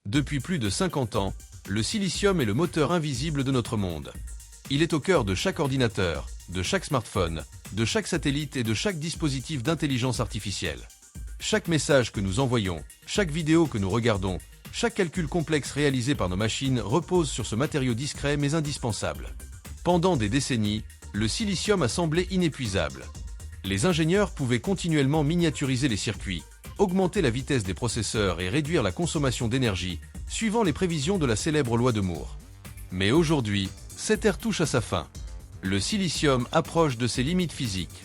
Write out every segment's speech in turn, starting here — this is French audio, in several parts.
Depuis plus de 50 ans, le silicium est le moteur invisible de notre monde. Il est au cœur de chaque ordinateur, de chaque smartphone, de chaque satellite et de chaque dispositif d'intelligence artificielle. Chaque message que nous envoyons, chaque vidéo que nous regardons, chaque calcul complexe réalisé par nos machines repose sur ce matériau discret mais indispensable. Pendant des décennies, le silicium a semblé inépuisable. Les ingénieurs pouvaient continuellement miniaturiser les circuits, augmenter la vitesse des processeurs et réduire la consommation d'énergie, suivant les prévisions de la célèbre loi de Moore. Mais aujourd'hui, cette ère touche à sa fin. Le silicium approche de ses limites physiques.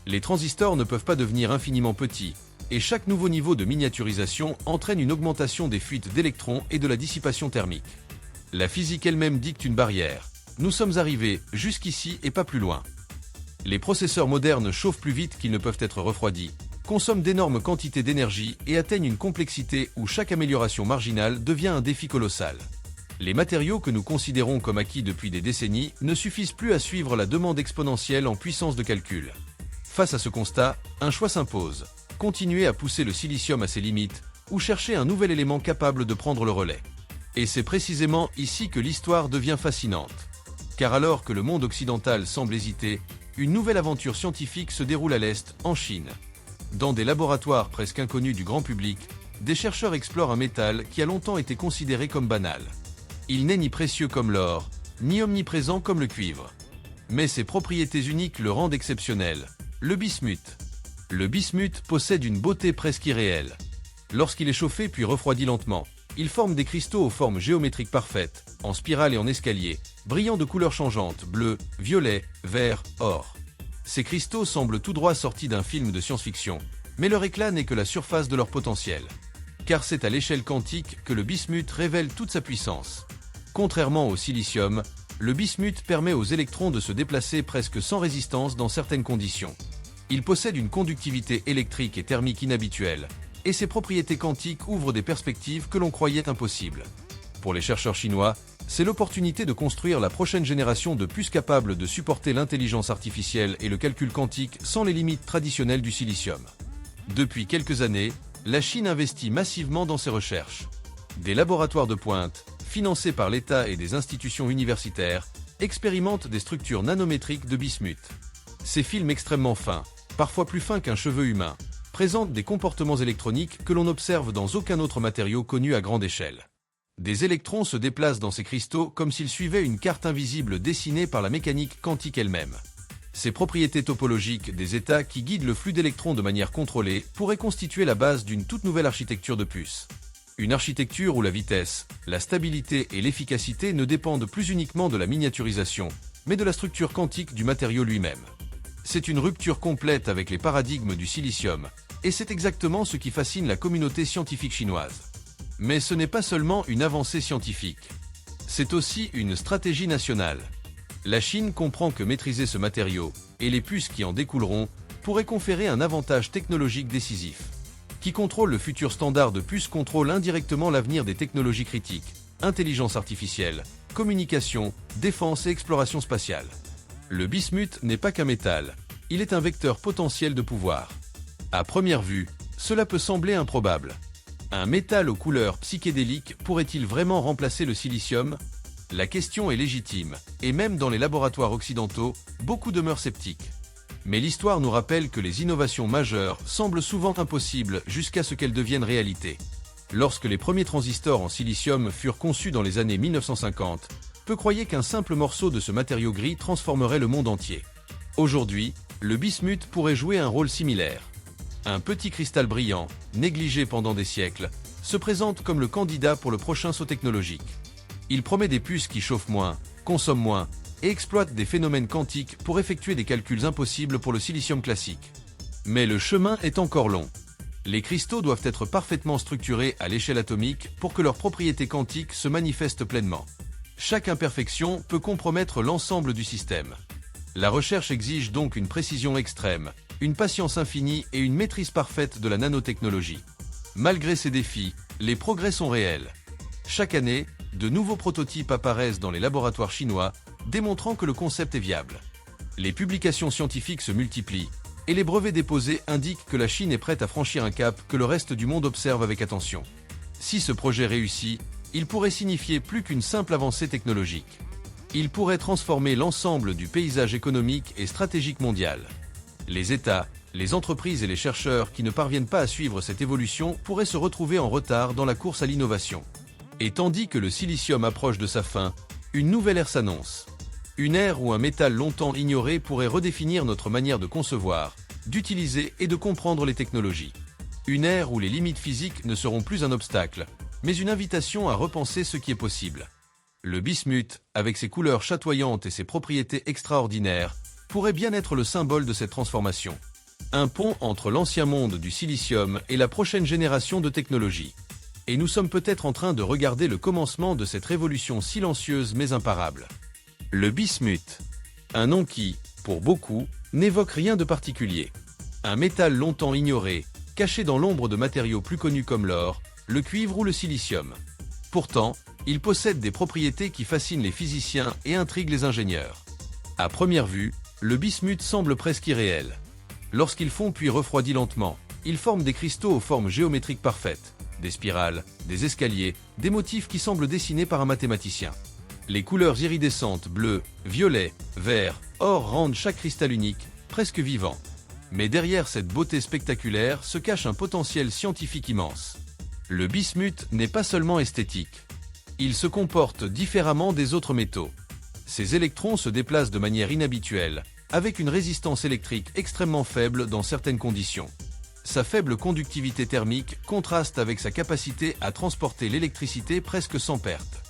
Les transistors ne peuvent pas devenir infiniment petits, et chaque nouveau niveau de miniaturisation entraîne une augmentation des fuites d'électrons et de la dissipation thermique. La physique elle-même dicte une barrière. Nous sommes arrivés jusqu'ici et pas plus loin. Les processeurs modernes chauffent plus vite qu'ils ne peuvent être refroidis, consomment d'énormes quantités d'énergie et atteignent une complexité où chaque amélioration marginale devient un défi colossal. Les matériaux que nous considérons comme acquis depuis des décennies ne suffisent plus à suivre la demande exponentielle en puissance de calcul. Face à ce constat, un choix s'impose. Continuer à pousser le silicium à ses limites ou chercher un nouvel élément capable de prendre le relais. Et c'est précisément ici que l'histoire devient fascinante. Car alors que le monde occidental semble hésiter, une nouvelle aventure scientifique se déroule à l'Est, en Chine. Dans des laboratoires presque inconnus du grand public, des chercheurs explorent un métal qui a longtemps été considéré comme banal. Il n'est ni précieux comme l'or, ni omniprésent comme le cuivre. Mais ses propriétés uniques le rendent exceptionnel, le bismuth. Le bismuth possède une beauté presque irréelle. Lorsqu'il est chauffé puis refroidi lentement, il forme des cristaux aux formes géométriques parfaites, en spirale et en escalier, brillant de couleurs changeantes, bleu, violet, vert, or. Ces cristaux semblent tout droit sortis d'un film de science-fiction, mais leur éclat n'est que la surface de leur potentiel. Car c'est à l'échelle quantique que le bismuth révèle toute sa puissance. Contrairement au silicium, le bismuth permet aux électrons de se déplacer presque sans résistance dans certaines conditions. Il possède une conductivité électrique et thermique inhabituelle, et ses propriétés quantiques ouvrent des perspectives que l'on croyait impossibles. Pour les chercheurs chinois, c'est l'opportunité de construire la prochaine génération de puces capables de supporter l'intelligence artificielle et le calcul quantique sans les limites traditionnelles du silicium. Depuis quelques années, la Chine investit massivement dans ces recherches. Des laboratoires de pointe, financés par l'État et des institutions universitaires, expérimentent des structures nanométriques de bismuth. Ces films extrêmement fins, parfois plus fins qu'un cheveu humain, présentent des comportements électroniques que l'on n'observe dans aucun autre matériau connu à grande échelle. Des électrons se déplacent dans ces cristaux comme s'ils suivaient une carte invisible dessinée par la mécanique quantique elle-même. Ces propriétés topologiques des états qui guident le flux d'électrons de manière contrôlée pourraient constituer la base d'une toute nouvelle architecture de puces. Une architecture où la vitesse, la stabilité et l'efficacité ne dépendent plus uniquement de la miniaturisation, mais de la structure quantique du matériau lui-même. C'est une rupture complète avec les paradigmes du silicium, et c'est exactement ce qui fascine la communauté scientifique chinoise. Mais ce n'est pas seulement une avancée scientifique. C'est aussi une stratégie nationale. La Chine comprend que maîtriser ce matériau, et les puces qui en découleront, pourrait conférer un avantage technologique décisif. Qui contrôle le futur standard de puces contrôle indirectement l'avenir des technologies critiques, intelligence artificielle, communication, défense et exploration spatiale. Le bismuth n'est pas qu'un métal, il est un vecteur potentiel de pouvoir. À première vue, cela peut sembler improbable. Un métal aux couleurs psychédéliques pourrait-il vraiment remplacer le silicium? La question est légitime, et même dans les laboratoires occidentaux, beaucoup demeurent sceptiques. Mais l'histoire nous rappelle que les innovations majeures semblent souvent impossibles jusqu'à ce qu'elles deviennent réalité. Lorsque les premiers transistors en silicium furent conçus dans les années 1950, peu croyaient qu'un simple morceau de ce matériau gris transformerait le monde entier. Aujourd'hui, le bismuth pourrait jouer un rôle similaire. Un petit cristal brillant, négligé pendant des siècles, se présente comme le candidat pour le prochain saut technologique. Il promet des puces qui chauffent moins, consomment moins, et exploitent des phénomènes quantiques pour effectuer des calculs impossibles pour le silicium classique. Mais le chemin est encore long. Les cristaux doivent être parfaitement structurés à l'échelle atomique pour que leurs propriétés quantiques se manifestent pleinement. Chaque imperfection peut compromettre l'ensemble du système. La recherche exige donc une précision extrême, une patience infinie et une maîtrise parfaite de la nanotechnologie. Malgré ces défis, les progrès sont réels. Chaque année, de nouveaux prototypes apparaissent dans les laboratoires chinois, démontrant que le concept est viable. Les publications scientifiques se multiplient, et les brevets déposés indiquent que la Chine est prête à franchir un cap que le reste du monde observe avec attention. Si ce projet réussit, il pourrait signifier plus qu'une simple avancée technologique. Il pourrait transformer l'ensemble du paysage économique et stratégique mondial. Les États, les entreprises et les chercheurs qui ne parviennent pas à suivre cette évolution pourraient se retrouver en retard dans la course à l'innovation. Et tandis que le silicium approche de sa fin, une nouvelle ère s'annonce. Une ère où un métal longtemps ignoré pourrait redéfinir notre manière de concevoir, d'utiliser et de comprendre les technologies. Une ère où les limites physiques ne seront plus un obstacle, mais une invitation à repenser ce qui est possible. Le bismuth, avec ses couleurs chatoyantes et ses propriétés extraordinaires, pourrait bien être le symbole de cette transformation. Un pont entre l'ancien monde du silicium et la prochaine génération de technologies. Et nous sommes peut-être en train de regarder le commencement de cette révolution silencieuse mais imparable. Le bismuth. Un nom qui, pour beaucoup, n'évoque rien de particulier. Un métal longtemps ignoré, caché dans l'ombre de matériaux plus connus comme l'or, le cuivre ou le silicium. Pourtant, il possède des propriétés qui fascinent les physiciens et intriguent les ingénieurs. À première vue, le bismuth semble presque irréel. Lorsqu'il fond puis refroidit lentement, il forme des cristaux aux formes géométriques parfaites, des spirales, des escaliers, des motifs qui semblent dessinés par un mathématicien. Les couleurs iridescentes bleu, violet, vert, or rendent chaque cristal unique, presque vivant. Mais derrière cette beauté spectaculaire se cache un potentiel scientifique immense. Le bismuth n'est pas seulement esthétique. Il se comporte différemment des autres métaux. Ses électrons se déplacent de manière inhabituelle, avec une résistance électrique extrêmement faible dans certaines conditions. Sa faible conductivité thermique contraste avec sa capacité à transporter l'électricité presque sans perte.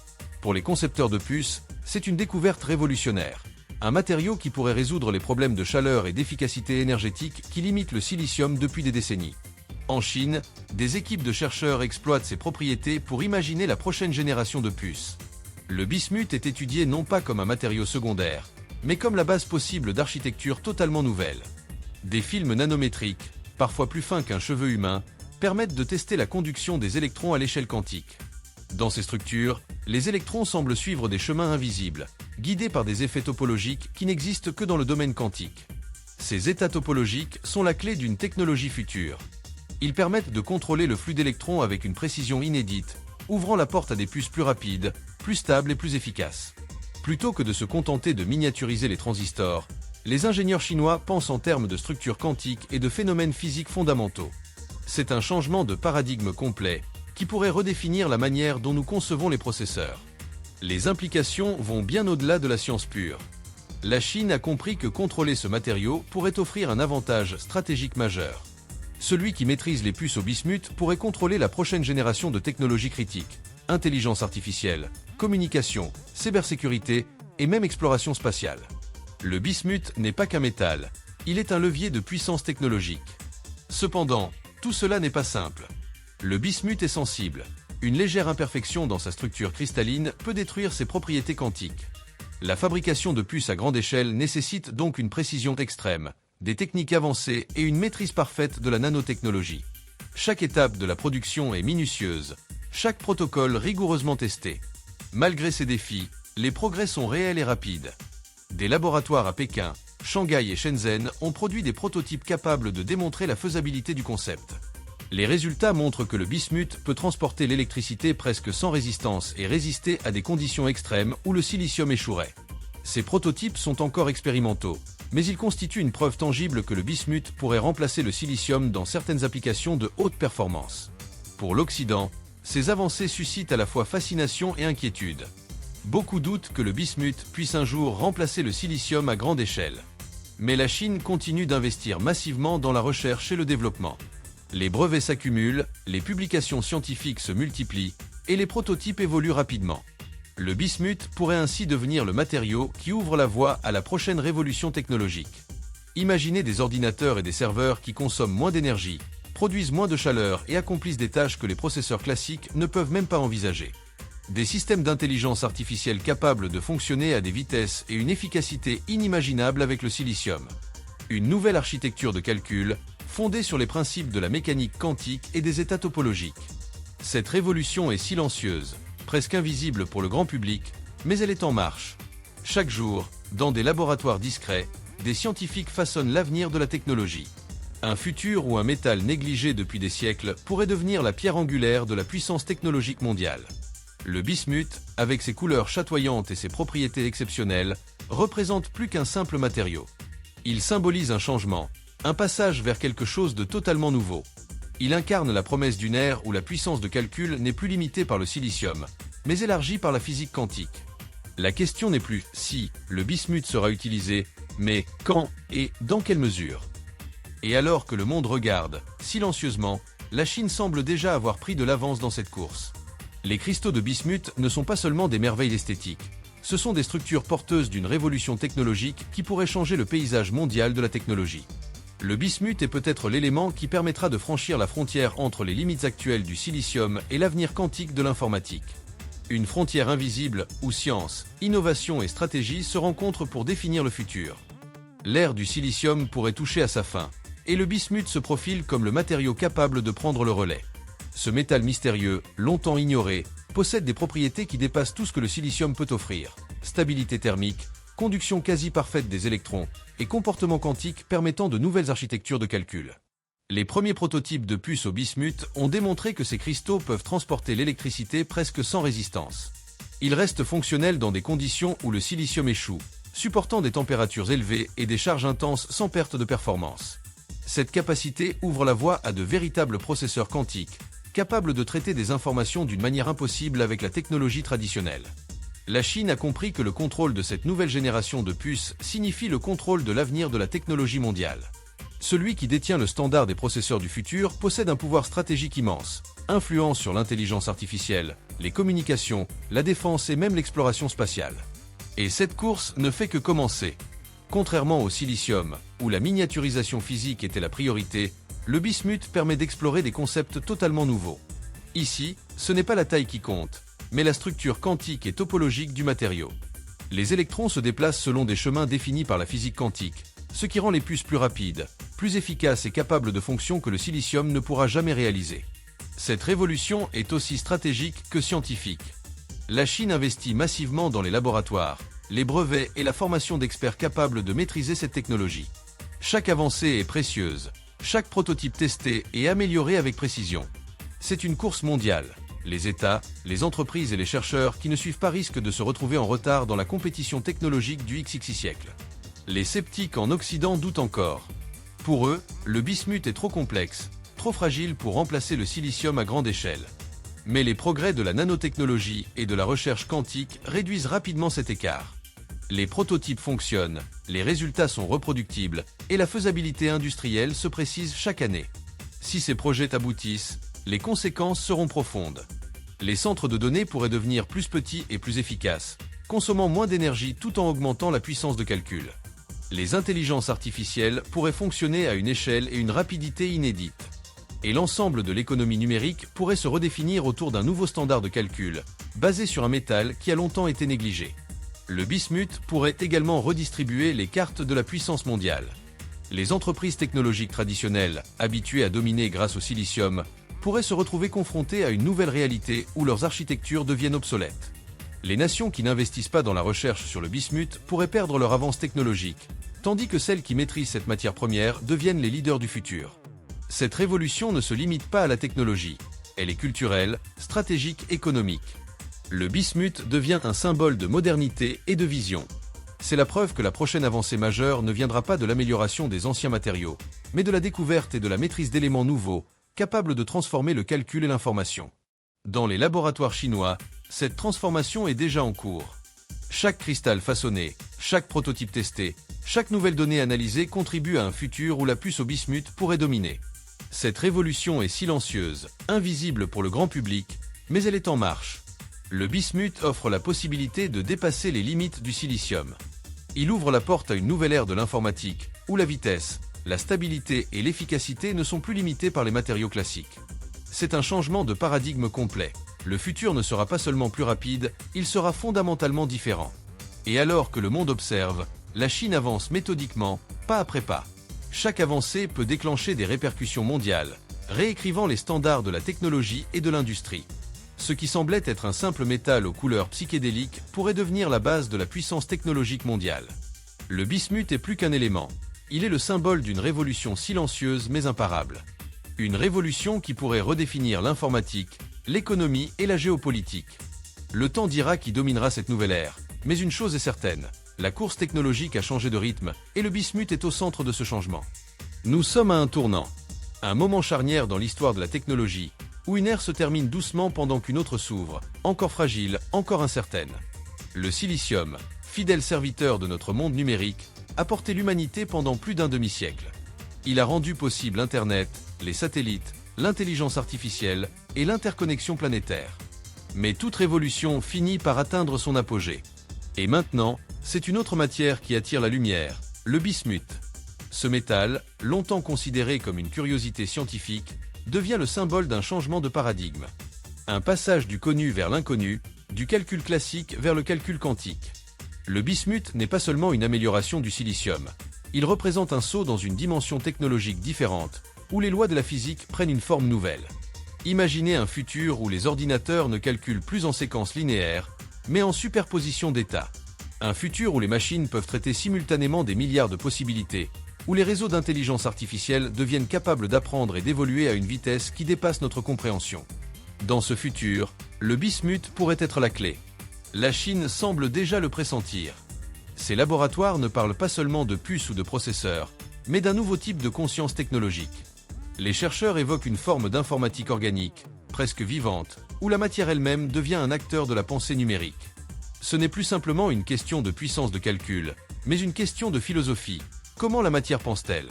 Pour les concepteurs de puces, c'est une découverte révolutionnaire. Un matériau qui pourrait résoudre les problèmes de chaleur et d'efficacité énergétique qui limitent le silicium depuis des décennies. En Chine, des équipes de chercheurs exploitent ses propriétés pour imaginer la prochaine génération de puces. Le bismuth est étudié non pas comme un matériau secondaire, mais comme la base possible d'architecture totalement nouvelle. Des films nanométriques, parfois plus fins qu'un cheveu humain, permettent de tester la conduction des électrons à l'échelle quantique. Dans ces structures, les électrons semblent suivre des chemins invisibles, guidés par des effets topologiques qui n'existent que dans le domaine quantique. Ces états topologiques sont la clé d'une technologie future. Ils permettent de contrôler le flux d'électrons avec une précision inédite, ouvrant la porte à des puces plus rapides, plus stables et plus efficaces. Plutôt que de se contenter de miniaturiser les transistors, les ingénieurs chinois pensent en termes de structures quantiques et de phénomènes physiques fondamentaux. C'est un changement de paradigme complet, qui pourrait redéfinir la manière dont nous concevons les processeurs. Les implications vont bien au-delà de la science pure. La Chine a compris que contrôler ce matériau pourrait offrir un avantage stratégique majeur. Celui qui maîtrise les puces au bismuth pourrait contrôler la prochaine génération de technologies critiques, intelligence artificielle, communication, cybersécurité et même exploration spatiale. Le bismuth n'est pas qu'un métal, il est un levier de puissance technologique. Cependant, tout cela n'est pas simple. Le bismuth est sensible. Une légère imperfection dans sa structure cristalline peut détruire ses propriétés quantiques. La fabrication de puces à grande échelle nécessite donc une précision extrême, des techniques avancées et une maîtrise parfaite de la nanotechnologie. Chaque étape de la production est minutieuse, chaque protocole rigoureusement testé. Malgré ces défis, les progrès sont réels et rapides. Des laboratoires à Pékin, Shanghai et Shenzhen ont produit des prototypes capables de démontrer la faisabilité du concept. Les résultats montrent que le bismuth peut transporter l'électricité presque sans résistance et résister à des conditions extrêmes où le silicium échouerait. Ces prototypes sont encore expérimentaux, mais ils constituent une preuve tangible que le bismuth pourrait remplacer le silicium dans certaines applications de haute performance. Pour l'Occident, ces avancées suscitent à la fois fascination et inquiétude. Beaucoup doutent que le bismuth puisse un jour remplacer le silicium à grande échelle. Mais la Chine continue d'investir massivement dans la recherche et le développement. Les brevets s'accumulent, les publications scientifiques se multiplient et les prototypes évoluent rapidement. Le bismuth pourrait ainsi devenir le matériau qui ouvre la voie à la prochaine révolution technologique. Imaginez des ordinateurs et des serveurs qui consomment moins d'énergie, produisent moins de chaleur et accomplissent des tâches que les processeurs classiques ne peuvent même pas envisager. Des systèmes d'intelligence artificielle capables de fonctionner à des vitesses et une efficacité inimaginables avec le silicium. Une nouvelle architecture de calcul, fondée sur les principes de la mécanique quantique et des états topologiques. Cette révolution est silencieuse, presque invisible pour le grand public, mais elle est en marche. Chaque jour, dans des laboratoires discrets, des scientifiques façonnent l'avenir de la technologie. Un futur où un métal négligé depuis des siècles pourrait devenir la pierre angulaire de la puissance technologique mondiale. Le bismuth, avec ses couleurs chatoyantes et ses propriétés exceptionnelles, représente plus qu'un simple matériau. Il symbolise un changement, un passage vers quelque chose de totalement nouveau. Il incarne la promesse d'une ère où la puissance de calcul n'est plus limitée par le silicium, mais élargie par la physique quantique. La question n'est plus si le bismuth sera utilisé, mais quand et dans quelle mesure. Et alors que le monde regarde, silencieusement, la Chine semble déjà avoir pris de l'avance dans cette course. Les cristaux de bismuth ne sont pas seulement des merveilles esthétiques, ce sont des structures porteuses d'une révolution technologique qui pourrait changer le paysage mondial de la technologie. Le bismuth est peut-être l'élément qui permettra de franchir la frontière entre les limites actuelles du silicium et l'avenir quantique de l'informatique. Une frontière invisible où science, innovation et stratégie se rencontrent pour définir le futur. L'ère du silicium pourrait toucher à sa fin, et le bismuth se profile comme le matériau capable de prendre le relais. Ce métal mystérieux, longtemps ignoré, possède des propriétés qui dépassent tout ce que le silicium peut offrir. Stabilité thermique, conduction quasi parfaite des électrons et comportement quantique permettant de nouvelles architectures de calcul. Les premiers prototypes de puces au bismuth ont démontré que ces cristaux peuvent transporter l'électricité presque sans résistance. Ils restent fonctionnels dans des conditions où le silicium échoue, supportant des températures élevées et des charges intenses sans perte de performance. Cette capacité ouvre la voie à de véritables processeurs quantiques, capables de traiter des informations d'une manière impossible avec la technologie traditionnelle. La Chine a compris que le contrôle de cette nouvelle génération de puces signifie le contrôle de l'avenir de la technologie mondiale. Celui qui détient le standard des processeurs du futur possède un pouvoir stratégique immense, influence sur l'intelligence artificielle, les communications, la défense et même l'exploration spatiale. Et cette course ne fait que commencer. Contrairement au silicium, où la miniaturisation physique était la priorité, le bismuth permet d'explorer des concepts totalement nouveaux. Ici, ce n'est pas la taille qui compte, mais la structure quantique et topologique du matériau. Les électrons se déplacent selon des chemins définis par la physique quantique, ce qui rend les puces plus rapides, plus efficaces et capables de fonctions que le silicium ne pourra jamais réaliser. Cette révolution est aussi stratégique que scientifique. La Chine investit massivement dans les laboratoires, les brevets et la formation d'experts capables de maîtriser cette technologie. Chaque avancée est précieuse, chaque prototype testé et amélioré avec précision. C'est une course mondiale. Les États, les entreprises et les chercheurs qui ne suivent pas risquent de se retrouver en retard dans la compétition technologique du XXI siècle. Les sceptiques en Occident doutent encore. Pour eux, le bismuth est trop complexe, trop fragile pour remplacer le silicium à grande échelle. Mais les progrès de la nanotechnologie et de la recherche quantique réduisent rapidement cet écart. Les prototypes fonctionnent, les résultats sont reproductibles et la faisabilité industrielle se précise chaque année. Si ces projets aboutissent, les conséquences seront profondes. Les centres de données pourraient devenir plus petits et plus efficaces, consommant moins d'énergie tout en augmentant la puissance de calcul. Les intelligences artificielles pourraient fonctionner à une échelle et une rapidité inédites. Et l'ensemble de l'économie numérique pourrait se redéfinir autour d'un nouveau standard de calcul, basé sur un métal qui a longtemps été négligé. Le bismuth pourrait également redistribuer les cartes de la puissance mondiale. Les entreprises technologiques traditionnelles, habituées à dominer grâce au silicium, pourraient se retrouver confrontées à une nouvelle réalité où leurs architectures deviennent obsolètes. Les nations qui n'investissent pas dans la recherche sur le bismuth pourraient perdre leur avance technologique, tandis que celles qui maîtrisent cette matière première deviennent les leaders du futur. Cette révolution ne se limite pas à la technologie, elle est culturelle, stratégique, économique. Le bismuth devient un symbole de modernité et de vision. C'est la preuve que la prochaine avancée majeure ne viendra pas de l'amélioration des anciens matériaux, mais de la découverte et de la maîtrise d'éléments nouveaux, capables de transformer le calcul et l'information. Dans les laboratoires chinois, cette transformation est déjà en cours. Chaque cristal façonné, chaque prototype testé, chaque nouvelle donnée analysée contribue à un futur où la puce au bismuth pourrait dominer. Cette révolution est silencieuse, invisible pour le grand public, mais elle est en marche. Le bismuth offre la possibilité de dépasser les limites du silicium. Il ouvre la porte à une nouvelle ère de l'informatique, où la vitesse, la stabilité et l'efficacité ne sont plus limitées par les matériaux classiques. C'est un changement de paradigme complet. Le futur ne sera pas seulement plus rapide, il sera fondamentalement différent. Et alors que le monde observe, la Chine avance méthodiquement, pas après pas. Chaque avancée peut déclencher des répercussions mondiales, réécrivant les standards de la technologie et de l'industrie. Ce qui semblait être un simple métal aux couleurs psychédéliques pourrait devenir la base de la puissance technologique mondiale. Le bismuth est plus qu'un élément, Il est le symbole d'une révolution silencieuse mais imparable. Une révolution qui pourrait redéfinir l'informatique, l'économie et la géopolitique. Le temps dira qui dominera cette nouvelle ère, mais une chose est certaine, la course technologique a changé de rythme et le bismuth est au centre de ce changement. Nous sommes à un tournant, un moment charnière dans l'histoire de la technologie, où une ère se termine doucement pendant qu'une autre s'ouvre, encore fragile, encore incertaine. Le silicium, fidèle serviteur de notre monde numérique, a porté l'humanité pendant plus d'un demi-siècle. Il a rendu possible Internet, les satellites, l'intelligence artificielle et l'interconnexion planétaire. Mais toute révolution finit par atteindre son apogée. Et maintenant, c'est une autre matière qui attire la lumière, le bismuth. Ce métal, longtemps considéré comme une curiosité scientifique, devient le symbole d'un changement de paradigme. Un passage du connu vers l'inconnu, du calcul classique vers le calcul quantique. Le bismuth n'est pas seulement une amélioration du silicium. Il représente un saut dans une dimension technologique différente, où les lois de la physique prennent une forme nouvelle. Imaginez un futur où les ordinateurs ne calculent plus en séquence linéaire, mais en superposition d'états. Un futur où les machines peuvent traiter simultanément des milliards de possibilités, où les réseaux d'intelligence artificielle deviennent capables d'apprendre et d'évoluer à une vitesse qui dépasse notre compréhension. Dans ce futur, le bismuth pourrait être la clé. La Chine semble déjà le pressentir. Ces laboratoires ne parlent pas seulement de puces ou de processeurs, mais d'un nouveau type de conscience technologique. Les chercheurs évoquent une forme d'informatique organique, presque vivante, où la matière elle-même devient un acteur de la pensée numérique. Ce n'est plus simplement une question de puissance de calcul, mais une question de philosophie. Comment la matière pense-t-elle?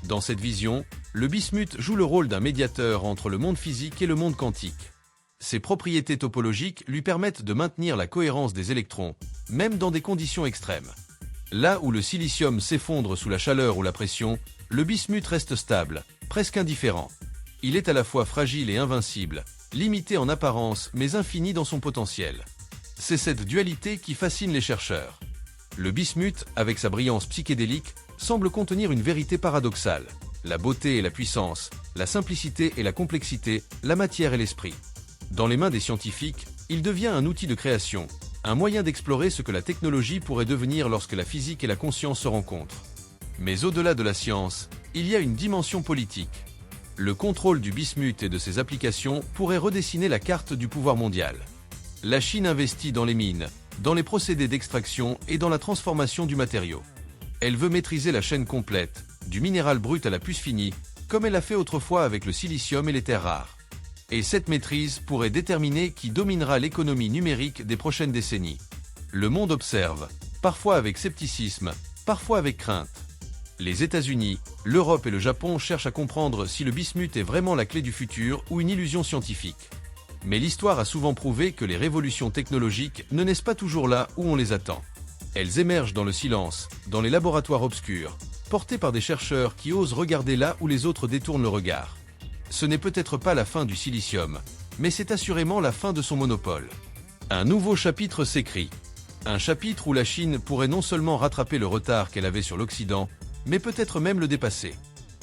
Dans cette vision, le bismuth joue le rôle d'un médiateur entre le monde physique et le monde quantique. Ses propriétés topologiques lui permettent de maintenir la cohérence des électrons, même dans des conditions extrêmes. Là où le silicium s'effondre sous la chaleur ou la pression, le bismuth reste stable, presque indifférent. Il est à la fois fragile et invincible, limité en apparence mais infini dans son potentiel. C'est cette dualité qui fascine les chercheurs. Le bismuth, avec sa brillance psychédélique, semble contenir une vérité paradoxale. La beauté et la puissance, la simplicité et la complexité, la matière et l'esprit. Dans les mains des scientifiques, il devient un outil de création, un moyen d'explorer ce que la technologie pourrait devenir lorsque la physique et la conscience se rencontrent. Mais au-delà de la science, il y a une dimension politique. Le contrôle du bismuth et de ses applications pourrait redessiner la carte du pouvoir mondial. La Chine investit dans les mines, dans les procédés d'extraction et dans la transformation du matériau. Elle veut maîtriser la chaîne complète, du minéral brut à la puce finie, comme elle a fait autrefois avec le silicium et les terres rares. Et cette maîtrise pourrait déterminer qui dominera l'économie numérique des prochaines décennies. Le monde observe, parfois avec scepticisme, parfois avec crainte. Les États-Unis, l'Europe et le Japon cherchent à comprendre si le bismuth est vraiment la clé du futur ou une illusion scientifique. Mais l'histoire a souvent prouvé que les révolutions technologiques ne naissent pas toujours là où on les attend. Elles émergent dans le silence, dans les laboratoires obscurs, portées par des chercheurs qui osent regarder là où les autres détournent le regard. Ce n'est peut-être pas la fin du silicium, mais c'est assurément la fin de son monopole. Un nouveau chapitre s'écrit. Un chapitre où la Chine pourrait non seulement rattraper le retard qu'elle avait sur l'Occident, mais peut-être même le dépasser.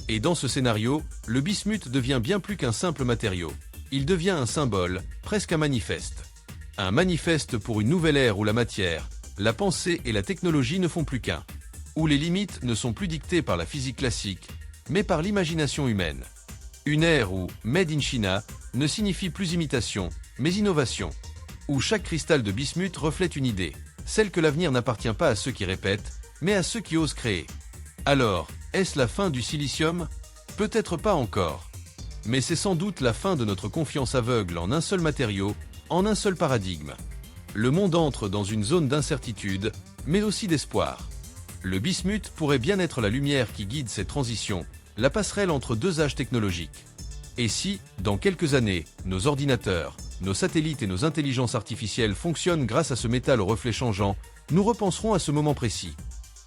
Et dans ce scénario, le bismuth devient bien plus qu'un simple matériau. Il devient un symbole, presque un manifeste. Un manifeste pour une nouvelle ère où la matière, la pensée et la technologie ne font plus qu'un. Où les limites ne sont plus dictées par la physique classique, mais par l'imagination humaine. Une ère où « Made in China » ne signifie plus imitation, mais innovation. Où chaque cristal de bismuth reflète une idée, celle que l'avenir n'appartient pas à ceux qui répètent, mais à ceux qui osent créer. Alors, est-ce la fin du silicium? Peut-être pas encore. Mais c'est sans doute la fin de notre confiance aveugle en un seul matériau, en un seul paradigme. Le monde entre dans une zone d'incertitude, mais aussi d'espoir. Le bismuth pourrait bien être la lumière qui guide cette transition, la passerelle entre deux âges technologiques. Et si, dans quelques années, nos ordinateurs, nos satellites et nos intelligences artificielles fonctionnent grâce à ce métal au reflet changeant, nous repenserons à ce moment précis.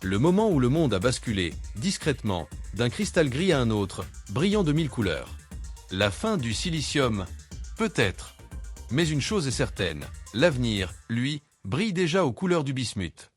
Le moment où le monde a basculé, discrètement, d'un cristal gris à un autre, brillant de 1000 couleurs. La fin du silicium? Peut-être. Mais une chose est certaine, l'avenir, lui, brille déjà aux couleurs du bismuth.